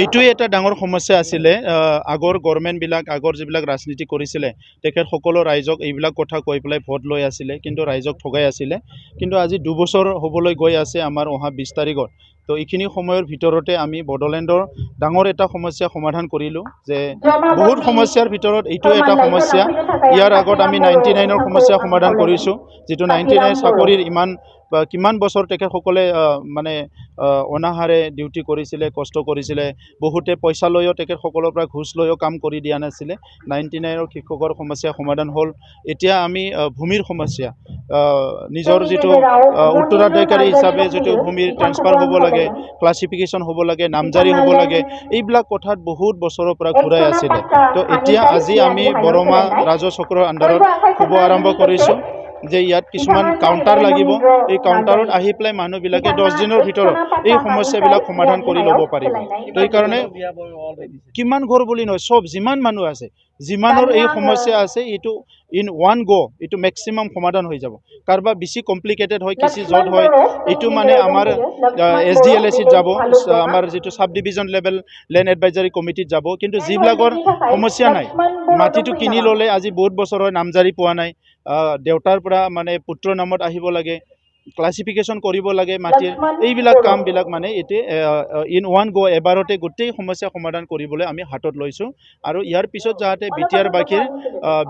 এইটোৱে এটা ডাঙৰ সমস্যা আছিলে আগৰ গভৰ্ণমেণ্টবিলাক আগৰ যিবিলাক ৰাজনীতি কৰিছিলে তেখেতসকলৰ ৰাইজক এইবিলাক কথা কৈ পেলাই ভোট লৈ আছিলে কিন্তু ৰাইজক ঠগাই আছিলে কিন্তু আজি 2 বছৰ হ'বলৈ গৈ আছে আমাৰ অহা 20 তাৰিখত তো এইখিনি সময়ৰ ভিতৰতে আমি বড়োলেণ্ডৰ ডাঙৰ এটা সমস্যা সমাধান কৰিলোঁ যে বহুত সমস্যাৰ ভিতৰত এইটো এটা সমস্যা ইয়াৰ আগত আমি 99ৰ সমস্যা সমাধান কৰিছোঁ যেটো 99 চাকৰিৰ ইমান কিমান বছৰ তেখেতসকলে মানে অনাহাৰে ডিউটি কৰিছিলে কষ্ট কৰিছিলে বহুতে পইচা লৈও তেখেতসকলৰ পৰা ঘুষ লৈও কাম কৰি দিয়া নাছিলে 99ৰ শিক্ষকৰ সমস্যা সমাধান হ'ল এতিয়া আমি ভূমিৰ সমস্যা নিজৰ যেটো উত্তৰাধিকাৰী হিচাপে যেটো ভূমিৰ ট্ৰান্সফাৰ হ'ব লাগে ক্লাসিফিকেশন হ'ব লাগে নামজাৰি হ'ব লাগে এইবিলাক কথাত বহুত বছৰৰ পৰা ঘূৰাই আছিলে তো এতিয়া আজি আমি বৰমা ৰাজচক্ৰৰ আন্ডাৰত খুব আৰম্ভ কৰিছোঁ যে ইয়াত কিছুমান কাউন্টাৰ লাগিব এই কাউন্টাৰত আহি প্লাই মানুহবিলাকে 10 দিনৰ ভিতৰত এই সমস্যাবিলাক সমাধান কৰি ল'ব পাৰিব তো এই কাৰণে কিমান ঘৰ বুলি নহয় সব যিমান মানুহ আছে যিমানৰ এই সমস্যা আছে এটো ইন ওয়ান গো এটো ম্যাক্সিমাম সমাধান হৈ যাব কারবা বেছি কমপ্লিকেটেড হয় কিছু জট হয় এটো মানে আমাৰ এসডিএলএসি যাব আমাৰ যেটো সাব ডিভিজন লেভেল ল্যান্ড এডভাইজাৰি কমিটিত যাব কিন্তু যিবিলাকৰ সমস্যা নাই মাটিটো কিনি ললে আজি বহুত বছৰ হয় নামজাৰি পোৱা নাই দেউতাৰ পৰা মানে পুত্ৰ নামত আহিব লাগে ক্লাসিফিকেশন কৰিব লাগে মাটিৰ এইবিলাক কামবিলাক মানে এতে ইন ওয়ান গো এবাৰতে গোটেই সমস্যা সমাধান কৰিবলৈ আমি হাতত লৈছো আৰু ইয়াৰ পিছত যাতে বিটিআৰ বাকিৰ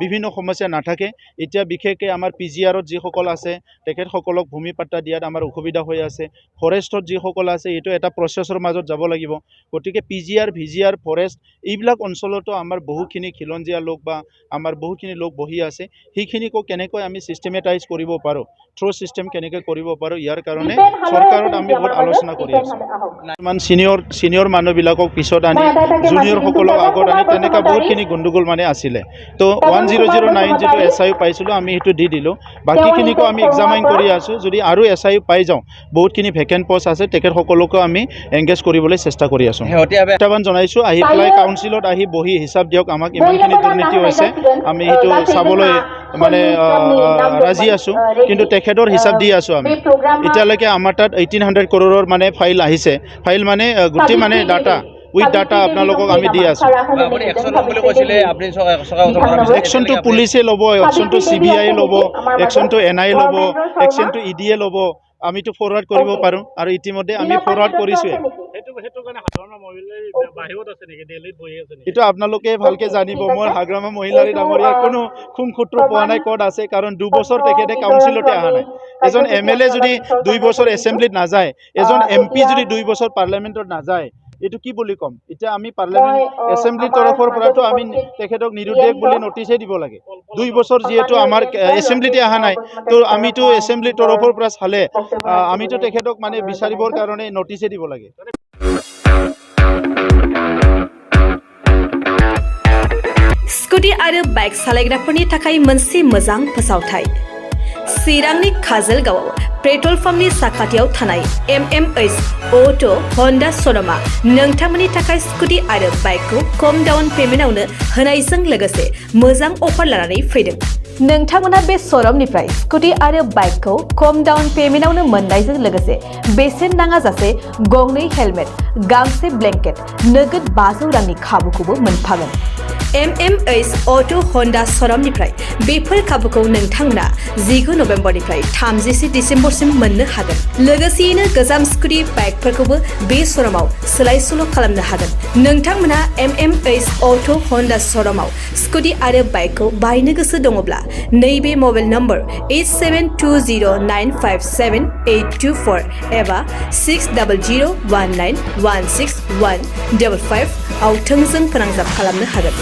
বিভিন্ন সমস্যা নাথাকে এতিয়া বিশেষকৈ আমাৰ পিজিআৰত যিসকল আছে তেখেতসকলক ভূমি পাট্টা দিয়াত আমাৰ অসুবিধা হৈ আছে ফৰেষ্টত যিসকল আছে এটো এটা প্ৰচেছৰ মাজত যাব লাগিব গতিকে পিজিআৰ ভিজিআৰ ফৰেষ্ট এইবিলাক অঞ্চলতো আমাৰ বহুখিনি খিলঞ্জীয়া লোক বা আমাৰ বহুখিনি লোক বহি আছে সেইখিনিকো কেনেকৈ আমি সিস্টেমেটাইজ কৰিব পাৰো থ্ৰু সিস্টেম কেনেকৈ কৰিব পাৰো ইয়াৰ কাৰণে চৰকাৰত আমি বহুত আলোচনা কৰি আছো মান সিনিয়ৰ মানুহবিলাকক পিছত আনি জুনিয়ৰ সকলক আগত আনি তেনেকা বহুতখিনি গণ্ডগোল মানে আছিলে তো 1009 যেটো এসআইউ পাইছিলো আমি হেতু দি দিলো বাকিখিনিকো আমি এক্সামাইন কৰি আছো যদি আৰু এসআইউ পাই যাও বহুতখিনি ভেকেন্ট পোষ্ট আছে তেখেত সকলকো আমি এংগেজ কৰিবলৈ চেষ্টা কৰি আছো হেতাবান জনাইছো আহি প্লাই কাউন্সিলত আহি বহি হিসাব দিয়ক আমাক ইমানখিনি দুৰ্নীতি হৈছে আমি হেতু চাবলৈ মানে ৰাজি আছো কিন্তু তেখেতৰ হিসাব দি আছো আমি এতিয়ালৈকে আমাৰ তাত 1800 কৰোৰৰ মানে ফাইল আহিছে ফাইল মানে গুটি মানে ডাটা উইথ ডাটা আপোনালোকক আমি দি আছো একশন টু পুলিচে ল'ব একশন টু সিবিআই ল'ব একশন টু এনআই ল'ব একশন টু ইডিএ ল'ব আমি তো ফৰৱাৰ্ড কৰিব পাৰো আৰু ইতিমধ্যে আমি ফৰৱাৰ্ড কৰিছো এটা আপোনালোকে ভালকে জানিব মই হাগ্ৰামা মহিলাৰী ডাঙৰীয়াৰ কোনো খুমখুত্ৰ পোৱা নাই ক'ত আছে কাৰণ 2 বছৰ তেখেতে কাউন্সিলতে আহা নাই এজন এমএলএ যদি 2 বছৰ এসেম্বলিত না যায় এজন এমপি যদি 2 বছৰ পাৰ্লামেন্টত না যায় এটো কি বুলি কম এতিয়া আমি পাৰ্লামেন্ট এসেম্বলি তৰফৰ পৰাটো আমি তেখেতক নিৰুদ্দেশ বুলি নটিছে দিব লাগে 2 বছৰ যেহেতু আমাৰ এসেম্বলিতে আহা নাই তো আমিটো এসেম্বলি তৰফৰ পৰা চালে আমিটো তেখেতক মানে বিচাৰিবৰ কাৰণে নটিছে দিব লাগে स्कुटी आरो बाइक सालायग्राफोरनि थाखाय मोनसे मोजां फोसावथाय चिरांनि काजलगावआव पेट्रल पाम्पनि साखाथियाव थानाय एमएमएच अटो हन्डा श'रुमा नोंथांमोननि थाखाय स्कुटी आरो बाइकखौ खम डाउन पेमेन्टआवनो होनायजों लोगोसे मोजां अफार लानानै फैदों नोंथांमोना बे श'रुमनिफ्राय स्कुटी आरो बाइकखौ खम डाउन पेमेन्टआवनो मोननायजों लोगोसे बेसेन नाङाजासे गंनै हेलमेट गांसे ब्लेंकेट नोगोद 500 रांनि खाबुखौबो मोनफागोन एमएमएच अटो हन्डा श'रुमनिफ्राय बेफोर खाबुखौ नोंथांमोना 19 नभेम्बरनिफ्राय 30 डिसेम्बरसिम मोननो हागोन लोगोसेयैनो गोजाम स्कुटी बाइकफोरखौबो बे श'रुमाव सोलाय-सोल' खालामनो हागोन नोंथांमोना एमएमएच अटो हन्डा श'रुमाव स्कुटी आरो बाइकखौ बायनो गोसो दङब्ला नैबे मबाइल नम्बर 8720957824 एबा 6001916155 आव थोंजों फोनांजाब खालामनो हागोन